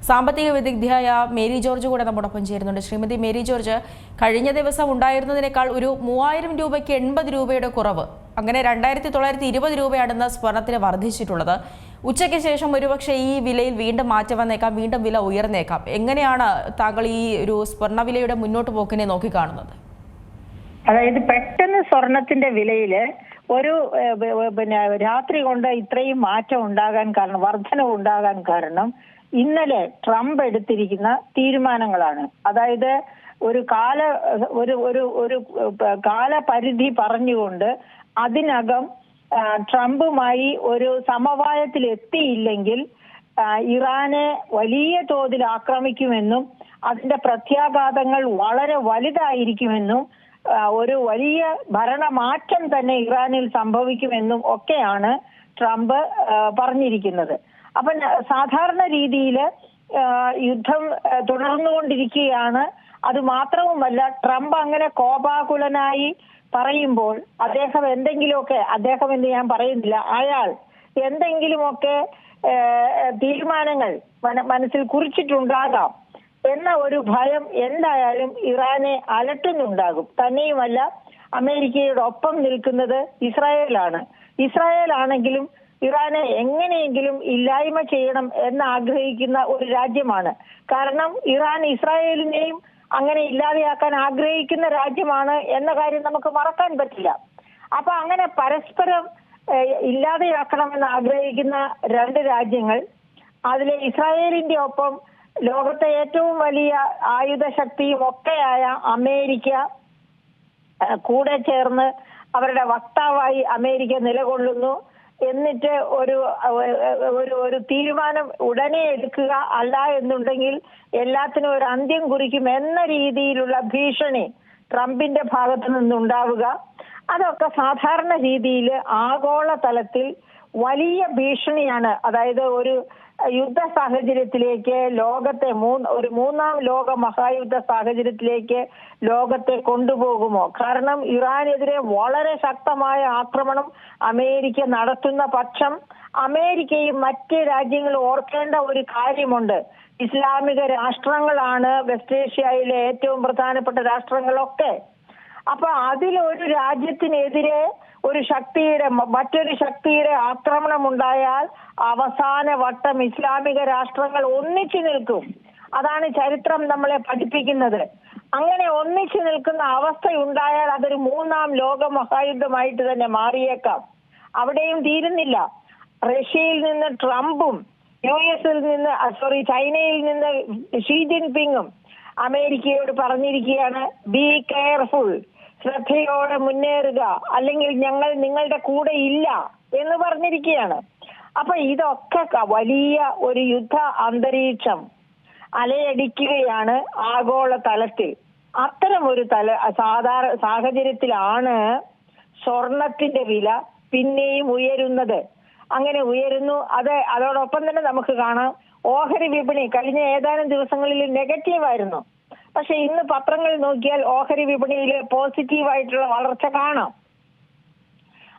സാമ്പത്തിക വിദഗ്ധയായ Mary George കൂടെ നമ്മോടൊപ്പം ചേരുന്നുണ്ട്. ശ്രീമതി മേരി ജോർജ്, കഴിഞ്ഞ ദിവസം ഉണ്ടായിരുന്നതിനേക്കാൾ ഒരു 3000 രൂപയ്ക്ക് 80 രൂപയുടെ കുറവ്, അങ്ങനെ 2920 രൂപയാണ് സ്വർണത്തിന് വർദ്ധിച്ചിട്ടുള്ളത്. ഉച്ചയ്ക്ക് ശേഷം ഒരുപക്ഷെ ഈ വിലയിൽ വീണ്ടും മാറ്റം വന്നേക്കാം, വീണ്ടും വില ഉയർന്നേക്കാം. എങ്ങനെയാണ് താങ്കൾ ഈ ഒരു സ്വർണ്ണവിലയുടെ മുന്നോട്ട് പോക്കിനെ നോക്കിക്കാണുന്നത്? അതായത് പെട്ടെന്ന് സ്വർണത്തിന്റെ വിലയില് ഒരു രാത്രി കൊണ്ട് ഇത്രയും മാറ്റം ഉണ്ടാകാൻ കാരണം, വർധനവ് ഉണ്ടാകാൻ കാരണം ഇന്നലെ ട്രംപ് എടുത്തിരിക്കുന്ന തീരുമാനങ്ങളാണ്. അതായത് ഒരു കാലപരിധി പറഞ്ഞുകൊണ്ട് അതിനകം ട്രംപുമായി ഒരു സമവായത്തിൽ എത്തിയില്ലെങ്കിൽ ഇറാനെ വലിയ തോതിൽ ആക്രമിക്കുമെന്നും അതിന്റെ പ്രത്യാഘാതങ്ങൾ വളരെ വലുതായിരിക്കുമെന്നും ഒരു വലിയ ഭരണമാറ്റം തന്നെ ഇറാനിൽ സംഭവിക്കുമെന്നും ഒക്കെയാണ് ട്രംപ് പറഞ്ഞിരിക്കുന്നത്. അപ്പൊ സാധാരണ രീതിയിൽ യുദ്ധം തുടർന്നുകൊണ്ടിരിക്കുകയാണ്. അത് മാത്രവുമല്ല, ട്രംപ് അങ്ങനെ കോപാകുലനായി പറയുമ്പോൾ അദ്ദേഹം എന്ന് ഞാൻ പറയുന്നില്ല, അയാൾ എന്തെങ്കിലുമൊക്കെ തീരുമാനങ്ങൾ മനസ്സിൽ കുറിച്ചിട്ടുണ്ടാകാം എന്ന ഒരു ഭയം എന്തായാലും ഇറാനെ അലട്ടുന്നുണ്ടാകും. തന്നെയുമല്ല, അമേരിക്കയുടെ ഒപ്പം നിൽക്കുന്നത് ഇസ്രായേലാണെങ്കിലും ഇറാനെ എങ്ങനെയെങ്കിലും ഇല്ലായ്മ ചെയ്യണം എന്ന് ആഗ്രഹിക്കുന്ന ഒരു രാജ്യമാണ്. കാരണം ഇറാൻ ഇസ്രായേലിനെയും അങ്ങനെ ഇല്ലാതെയാക്കാൻ ആഗ്രഹിക്കുന്ന രാജ്യമാണ് എന്ന കാര്യം നമുക്ക് മറക്കാൻ പറ്റില്ല. അപ്പൊ അങ്ങനെ പരസ്പരം ഇല്ലാതെയാക്കണമെന്ന് ആഗ്രഹിക്കുന്ന രണ്ട് രാജ്യങ്ങൾ, അതിലെ ഇസ്രായേലിന്റെ ഒപ്പം ലോകത്തെ ഏറ്റവും വലിയ ആയുധ ശക്തിയും ഒക്കെയായ അമേരിക്ക കൂടെ ചേർന്ന് അവരുടെ വക്താവായി അമേരിക്ക നിലകൊള്ളുന്നു. എന്നിട്ട് ഒരു തീരുമാനം ഉടനെ എടുക്കുക, അല്ല എന്നുണ്ടെങ്കിൽ എല്ലാത്തിനും ഒരു അന്ത്യം കുറിക്കും എന്ന രീതിയിലുള്ള ഭീഷണി ട്രംപിന്റെ ഭാഗത്തു നിന്നുണ്ടാവുക, അതൊക്കെ സാധാരണ രീതിയിൽ ആഗോള തലത്തിൽ വലിയ ഭീഷണിയാണ്. അതായത് ഒരു യുദ്ധ സാഹചര്യത്തിലേക്ക് ലോകത്തെ ഒരു മൂന്നാം ലോക മഹായുദ്ധ സാഹചര്യത്തിലേക്ക് ലോകത്തെ കൊണ്ടുപോകുമോ? കാരണം ഇറാനെതിരെ വളരെ ശക്തമായ ആക്രമണം അമേരിക്ക നടത്തുന്ന പക്ഷം അമേരിക്കയും മറ്റ് രാജ്യങ്ങളും ഓർക്കേണ്ട ഒരു കാര്യമുണ്ട്. ഇസ്ലാമിക രാഷ്ട്രങ്ങളാണ് വെസ്റ്റ് ഏഷ്യയിലെ ഏറ്റവും പ്രധാനപ്പെട്ട രാഷ്ട്രങ്ങളൊക്കെ. അപ്പൊ അതിലൊരു രാജ്യത്തിനെതിരെ മറ്റൊരു ശക്തിയുടെ ആക്രമണം ഉണ്ടായാൽ അവസാന വട്ടം ഇസ്ലാമിക രാഷ്ട്രങ്ങൾ ഒന്നിച്ചു നിൽക്കും. അതാണ് ചരിത്രം നമ്മളെ പഠിപ്പിക്കുന്നത്. അങ്ങനെ ഒന്നിച്ചു നിൽക്കുന്ന അവസ്ഥ ഉണ്ടായാൽ അതൊരു മൂന്നാം ലോക മഹായുദ്ധമായിട്ട് തന്നെ മാറിയേക്കാം. അവിടെയും തീരുന്നില്ല. റഷ്യയിൽ നിന്ന് ട്രംപും ചൈനയിൽ നിന്ന് ഷീ ജിൻപിങ്ങും അമേരിക്കയോട് പറഞ്ഞിരിക്കുകയാണ്, ബി കെയർഫുൾ, ശ്രദ്ധയോടെ മുന്നേറുക, അല്ലെങ്കിൽ ഞങ്ങൾ നിങ്ങളുടെ കൂടെ ഇല്ല എന്ന് പറഞ്ഞിരിക്കുകയാണ്. അപ്പൊ ഇതൊക്കെ വലിയ ഒരു യുദ്ധ അന്തരീക്ഷം അലയടിക്കുകയാണ് ആഗോള തലത്തിൽ. അത്തരം ഒരു സാഹചര്യത്തിലാണ് സ്വർണത്തിന്റെ വില പിന്നെയും ഉയരുന്നത്. അങ്ങനെ ഉയരുന്നു. അതോടൊപ്പം തന്നെ നമുക്ക് കാണാം, ഓഹരി വിപണി കഴിഞ്ഞ ഏതാനും ദിവസങ്ങളിൽ നെഗറ്റീവായിരുന്നു. പക്ഷെ ഇന്ന് പത്രങ്ങൾ നോക്കിയാൽ ഓഹരി വിപണിയിൽ പോസിറ്റീവായിട്ടുള്ള വളർച്ച കാണാം.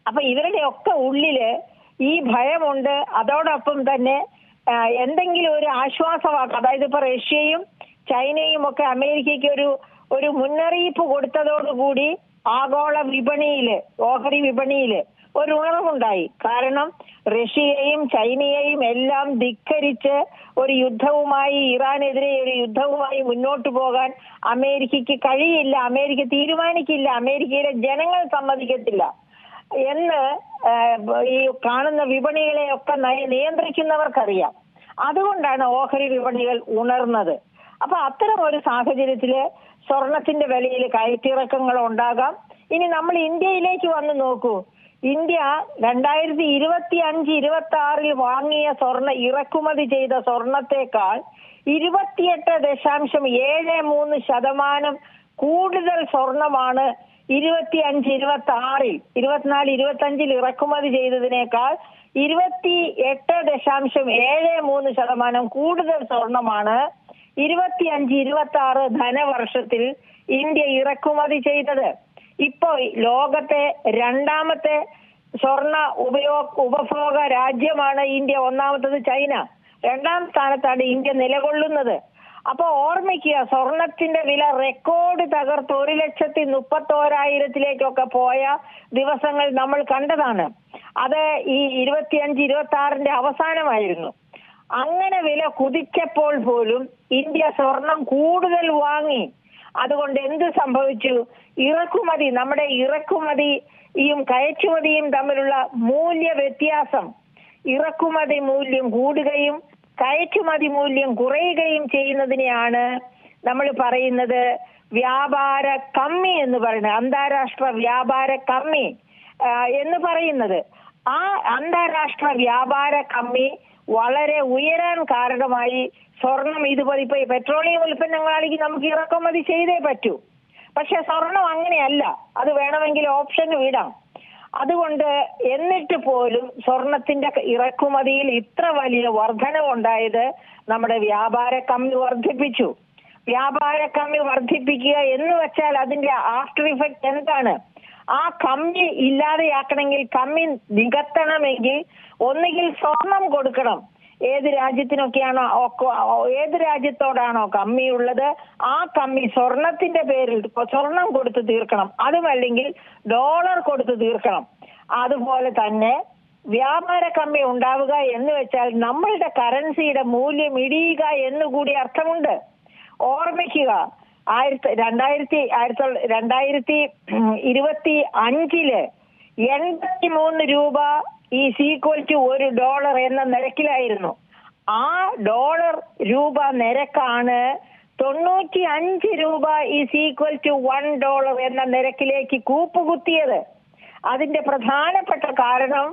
അപ്പൊ ഇവരുടെ ഒക്കെ ഉള്ളില് ഈ ഭയമുണ്ട്. അതോടൊപ്പം തന്നെ എന്തെങ്കിലും ഒരു ആശ്വാസവാക്ക്, അതായത് ഇപ്പൊ റഷ്യയും ചൈനയും ഒക്കെ അമേരിക്കയ്ക്ക് ഒരു മുന്നറിയിപ്പ് കൊടുത്തതോടുകൂടി ആഗോള വിപണിയില്, ഓഹരി വിപണിയില് ഒരു ഉണർവുണ്ടായി. കാരണം റഷ്യയെയും ചൈനയെയും എല്ലാം ധിക്കരിച്ച് ഒരു യുദ്ധവുമായി, ഇറാനെതിരെ ഒരു യുദ്ധവുമായി മുന്നോട്ട് പോകാൻ അമേരിക്കയ്ക്ക് കഴിയില്ല, അമേരിക്ക തീരുമാനിക്കില്ല, അമേരിക്കയിലെ ജനങ്ങൾ സമ്മതിക്കത്തില്ല എന്ന് ഈ കാണുന്ന വിപണികളെയൊക്കെ നിയന്ത്രിക്കുന്നവർക്കറിയാം. അതുകൊണ്ടാണ് ഓഹരി വിപണികൾ ഉണർന്നത്. അപ്പൊ അത്തരം ഒരു സാഹചര്യത്തില് സ്വർണത്തിന്റെ വിലയിൽ കയറ്റിറക്കങ്ങൾ ഉണ്ടാകാം. ഇനി നമ്മൾ ഇന്ത്യയിലേക്ക് വന്ന് നോക്കൂ. ഇന്ത്യ 2025-26 വാങ്ങിയ ഇറക്കുമതി ചെയ്ത സ്വർണത്തെക്കാൾ 28.73% കൂടുതൽ സ്വർണമാണ് 24-25 ഇറക്കുമതി ചെയ്തതിനേക്കാൾ 28.73% കൂടുതൽ സ്വർണമാണ് 25-26 ധനവർഷത്തിൽ ഇന്ത്യ ഇറക്കുമതി ചെയ്തത്. ഇപ്പോ ലോകത്തെ രണ്ടാമത്തെ സ്വർണ്ണ ഉപഭോഗ രാജ്യമാണ് ഇന്ത്യ, ഒന്നാമത്തത് ചൈന. രണ്ടാം സ്ഥാനത്താണ് ഇന്ത്യ നിലകൊള്ളുന്നത്. അപ്പൊ ഓർമ്മിക്കുക, സ്വർണത്തിന്റെ വില റെക്കോർഡ് തകർത്ത് 1,31,000-ലേക്കൊക്കെ പോയ ദിവസങ്ങൾ നമ്മൾ കണ്ടതാണ്. അത് ഈ 25-26 അവസാനമായിരുന്നു. അങ്ങനെ വില കുതിച്ചപ്പോൾ പോലും ഇന്ത്യ സ്വർണം കൂടുതൽ വാങ്ങി. അതുകൊണ്ട് എന്ത് സംഭവിച്ചു? ഇറക്കുമതി, നമ്മുടെ ഇറക്കുമതിയും കയറ്റുമതിയും തമ്മിലുള്ള മൂല്യ വ്യത്യാസം, ഇറക്കുമതി മൂല്യം കൂടുകയും കയറ്റുമതി മൂല്യം കുറയുകയും ചെയ്യുന്നതിനെയാണ് നമ്മൾ പറയുന്നത് വ്യാപാര കമ്മി എന്ന് പറയുന്നത്, അന്താരാഷ്ട്ര വ്യാപാര കമ്മി എന്ന് പറയുന്നത്. ആ അന്താരാഷ്ട്ര വ്യാപാര കമ്മി വളരെ ഉയരാൻ കാരണമായി സ്വർണം ഇതുപോലെ ഇപ്പൊ പെട്രോളിയം ഉൽപ്പന്നങ്ങളാണെങ്കിൽ നമുക്ക് ഇറക്കുമതി ചെയ്തേ പറ്റൂ. പക്ഷെ സ്വർണം അങ്ങനെയല്ല, അത് വേണമെങ്കിൽ ഓപ്ഷന് വിടാം. അതുകൊണ്ട് എന്നിട്ട് പോലും സ്വർണത്തിന്റെ ഇറക്കുമതിയിൽ ഇത്ര വലിയ വർധനവുണ്ടായത് നമ്മുടെ വ്യാപാര കമ്മി വർദ്ധിപ്പിച്ചു. വ്യാപാര കമ്മി വർദ്ധിപ്പിക്കുക എന്ന് വെച്ചാൽ അതിന്റെ ആഫ്റ്റർ ഇഫക്റ്റ് എന്താണ്? ആ കമ്മി ഇല്ലാതെയാക്കണമെങ്കിൽ, കമ്മി നികത്തണമെങ്കിൽ ഒന്നുകിൽ സ്വർണം കൊടുക്കണം. ഏത് രാജ്യത്തോടാണോ കമ്മിയുള്ളത് ആ കമ്മി സ്വർണത്തിന്റെ പേരിൽ സ്വർണം കൊടുത്ത് തീർക്കണം. അതുമല്ലെങ്കിൽ ഡോളർ കൊടുത്ത് തീർക്കണം. അതുപോലെ തന്നെ വ്യാപാര കമ്മി ഉണ്ടാവുക എന്ന് വെച്ചാൽ നമ്മളുടെ കറൻസിയുടെ മൂല്യം ഇടിയുക എന്നുകൂടി അർത്ഥമുണ്ട്. ഓർമ്മിക്കുക, 2025 83 രൂപ ഈസ് ഈക്വൽ ടു $1 എന്ന നിരക്കിലായിരുന്നു. ആ ഡോളർ രൂപ നിരക്കാണ് 95 രൂപ ഈസ് ഈക്വൽ ടു $1 എന്ന നിരക്കിലേക്ക് കൂപ്പുകുത്തിയത്. അതിന്റെ പ്രധാനപ്പെട്ട കാരണം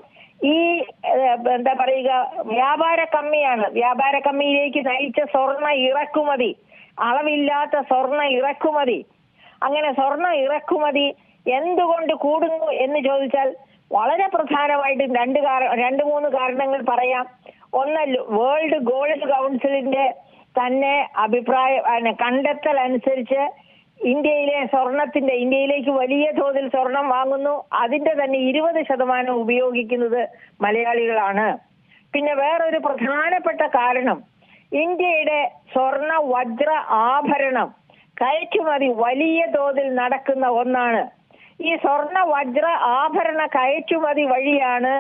ഈ എന്താ പറയുക വ്യാപാര കമ്മിയാണ്. വ്യാപാര കമ്മിയിലേക്ക് നയിച്ച സ്വർണ്ണ ഇറക്കുമതി, അളവില്ലാത്ത സ്വർണ്ണ ഇറക്കുമതി. അങ്ങനെ സ്വർണ്ണ ഇറക്കുമതി എന്തുകൊണ്ട് കൂടുന്നു എന്ന് ചോദിച്ചാൽ വളരെ പ്രധാനമായിട്ടും 2-3 കാരണങ്ങൾ പറയാം. ഒന്ന്, വേൾഡ് ഗോൾഡ് കൗൺസിലിന്റെ തന്നെ കണ്ടെത്തൽ അനുസരിച്ച് ഇന്ത്യയിലേക്ക് വലിയ തോതിൽ സ്വർണം വാങ്ങുന്നു. അതിന്റെ തന്നെ 20% ഉപയോഗിക്കുന്നത് മലയാളികളാണ്. പിന്നെ വേറൊരു പ്രധാനപ്പെട്ട കാരണം, ഇന്ത്യയുടെ സ്വർണ വജ്ര ആഭരണം കയറ്റുമതി വലിയ തോതിൽ നടക്കുന്ന ഒന്നാണ്. ഈ സ്വർണ വജ്ര ആഭരണ കയറ്റുമതി വഴിയാണ്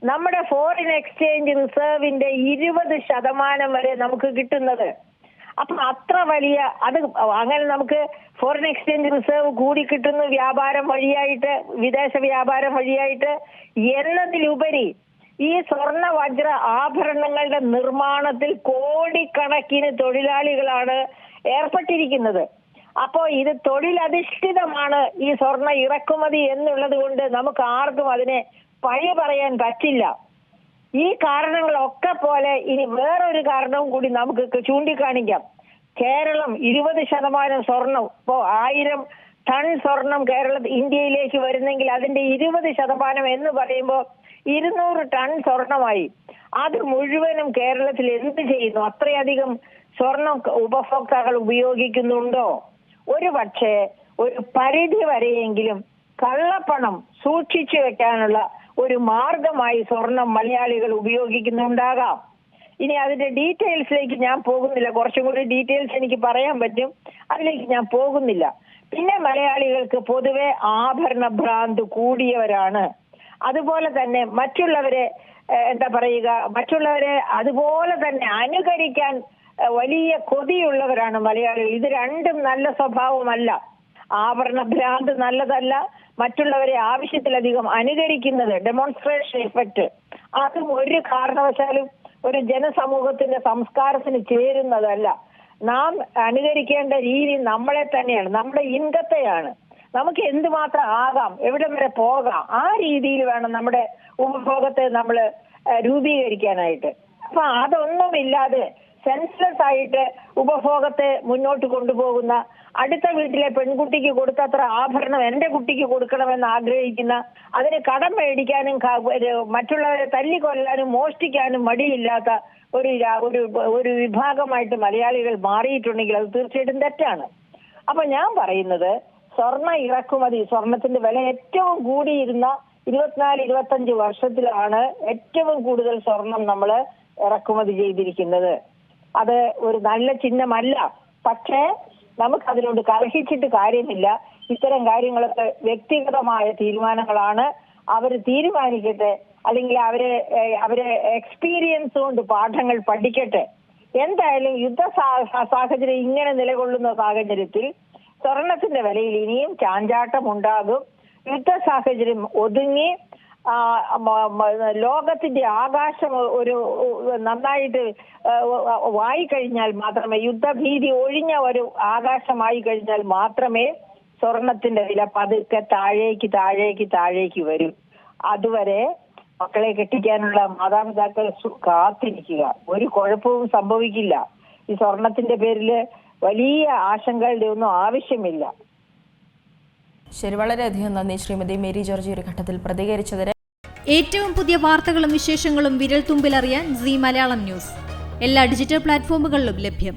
നമ്മുടെ ഫോറിൻ എക്സ്ചേഞ്ച് റിസർവിന്റെ 20% വരെ നമുക്ക് കിട്ടുന്നത്. അപ്പൊ അത്ര വലിയ അങ്ങനെ നമുക്ക് ഫോറിൻ എക്സ്ചേഞ്ച് റിസർവ് കൂടി കിട്ടുന്നു വ്യാപാരം വഴിയായിട്ട്, വിദേശ വ്യാപാരം വഴിയായിട്ട് എന്നതിലുപരി ഈ സ്വർണ വജ്ര ആഭരണങ്ങളുടെ നിർമ്മാണത്തിൽ കോടിക്കണക്കിന് തൊഴിലാളികളാണ് ഏർപ്പെട്ടിരിക്കുന്നത്. അപ്പോ ഇത് തൊഴിലധിഷ്ഠിതമാണ് ഈ സ്വർണ്ണ ഇറക്കുമതി എന്നുള്ളത് കൊണ്ട് നമുക്ക് ആർക്കും അതിനെ പഴി പറയാൻ പറ്റില്ല. ഈ കാരണങ്ങളൊക്കെ പോലെ ഇനി വേറൊരു കാരണവും കൂടി നമുക്ക് ചൂണ്ടിക്കാണിക്കാം. കേരളം 20% സ്വർണം, ഇപ്പോ 1000 ടൺ സ്വർണം ഇന്ത്യയിലേക്ക് വരുന്നെങ്കിൽ അതിന്റെ 20% എന്ന് പറയുമ്പോൾ 200 ടൺ സ്വർണമായി. അത് മുഴുവനും കേരളത്തിൽ എന്ത് ചെയ്യുന്നു? അത്രയധികം സ്വർണം ഉപഭോക്താക്കൾ ഉപയോഗിക്കുന്നുണ്ടോ? ഒരു പക്ഷേ ഒരു പരിധി വരെയെങ്കിലും കള്ളപ്പണം സൂക്ഷിച്ചു വെക്കാനുള്ള ഒരു മാർഗമായി സ്വർണം മലയാളികൾ ഉപയോഗിക്കുന്നുണ്ടാകാം. ഇനി അതിന്റെ ഡീറ്റെയിൽസിലേക്ക് ഞാൻ പോകുന്നില്ല. കുറച്ചും കൂടി ഡീറ്റെയിൽസ് എനിക്ക് പറയാൻ പറ്റും, അതിലേക്ക് ഞാൻ പോകുന്നില്ല. പിന്നെ മലയാളികൾക്ക് പൊതുവെ ആഭരണ ഭ്രാന്ത് കൂടിയവരാണ്. അതുപോലെ തന്നെ മറ്റുള്ളവരെ അതുപോലെ തന്നെ അനുകരിക്കാൻ വലിയ കൊതിയുള്ളവരാണ് മലയാളികൾ. ഇത് രണ്ടും നല്ല സ്വഭാവമല്ല. ആഭരണ ഭ്രാന്ത് നല്ലതല്ല. മറ്റുള്ളവരെ ആവശ്യത്തിലധികം അനുകരിക്കുന്നത്, ഡെമോൺസ്ട്രേഷൻ ഇഫക്റ്റ്, അതും ഒരു കാരണവശാലും ഒരു ജനസമൂഹത്തിന്റെ സംസ്കാരത്തിന് ചേരുന്നതല്ല. നാം അനുകരിക്കേണ്ട രീതി നമ്മളെ തന്നെയാണ്, നമ്മുടെ ഇൻകത്തെയാണ്. നമുക്ക് എന്തുമാത്രം ആകാം, എവിടെ വരെ പോകാം, ആ രീതിയിൽ വേണം നമ്മുടെ ഉപഭോഗത്തെ നമ്മൾ രൂപീകരിക്കാനായിട്ട്. അപ്പൊ അതൊന്നുമില്ലാതെ സെൻസ്ലെസ് ആയിട്ട് ഉപഭോഗത്തെ മുന്നോട്ട് കൊണ്ടുപോകുന്ന, അടുത്ത വീട്ടിലെ പെൺകുട്ടിക്ക് കൊടുത്തത്ര ആഭരണം എന്റെ കുട്ടിക്ക് കൊടുക്കണമെന്ന് ആഗ്രഹിക്കുന്ന, അതിന് കടം മേടിക്കാനും മറ്റുള്ളവരെ തല്ലിക്കൊല്ലാനും മോഷ്ടിക്കാനും മടിയില്ലാത്ത ഒരു വിഭാഗമായിട്ട് മലയാളികൾ മാറിയിട്ടുണ്ടെങ്കിൽ അത് തീർച്ചയായിട്ടും തെറ്റാണ്. അപ്പൊ ഞാൻ പറയുന്നത്, സ്വർണ്ണ ഇറക്കുമതി, സ്വർണത്തിന്റെ വില ഏറ്റവും കൂടിയിരുന്ന 24-25 വർഷത്തിലാണ് ഏറ്റവും കൂടുതൽ സ്വർണം നമ്മൾ ഇറക്കുമതി ചെയ്തിരിക്കുന്നത്. അത് ഒരു നല്ല ചിഹ്നമല്ല. പക്ഷേ നമുക്കതിനോട് കലഹിച്ചിട്ട് കാര്യമില്ല. ഇത്തരം കാര്യങ്ങളൊക്കെ വ്യക്തിഗതമായ തീരുമാനങ്ങളാണ്. അവർ തീരുമാനിക്കട്ടെ, അല്ലെങ്കിൽ അവരെ എക്സ്പീരിയൻസ് കൊണ്ട് പാഠങ്ങൾ പഠിക്കട്ടെ. എന്തായാലും സാഹചര്യം ഇങ്ങനെ നിലകൊള്ളുന്ന സാഹചര്യത്തിൽ സ്വർണത്തിന്റെ വിലയിൽ ഇനിയും ചാഞ്ചാട്ടം ഉണ്ടാകും. യുദ്ധ സാഹചര്യം ഒതുങ്ങി ലോകത്തിന്റെ ആകാശം ഒരു നന്നായിട്ട് വായിക്കഴിഞ്ഞാൽ മാത്രമേ, യുദ്ധഭീതി ഒഴിഞ്ഞ ഒരു ആകാശമായി കഴിഞ്ഞാൽ മാത്രമേ സ്വർണത്തിന്റെ വില പതുക്കെ താഴേക്ക് വരും. അതുവരെ മക്കളെ കെട്ടിക്കാനുള്ള മാതാപിതാക്കൾ കാത്തിരിക്കുക. ഒരു കുഴപ്പവും സംഭവിക്കില്ല. ഈ സ്വർണത്തിന്റെ പേരില് വലിയ ആശങ്കകളുടെ ഒന്നും ആവശ്യമില്ല. ശരി, വളരെയധികം നന്ദി ശ്രീമതി മേരി ജോർജ് ഒരു ഘട്ടത്തിൽ പ്രതികരിച്ചതിന്. ഏറ്റവും പുതിയ വാർത്തകളും വിശേഷങ്ങളും വിരൽ തുമ്പിലറിയാൻ സീ മലയാളം ന്യൂസ് എല്ലാ ഡിജിറ്റൽ പ്ലാറ്റ്ഫോമുകളിലും ലഭ്യം.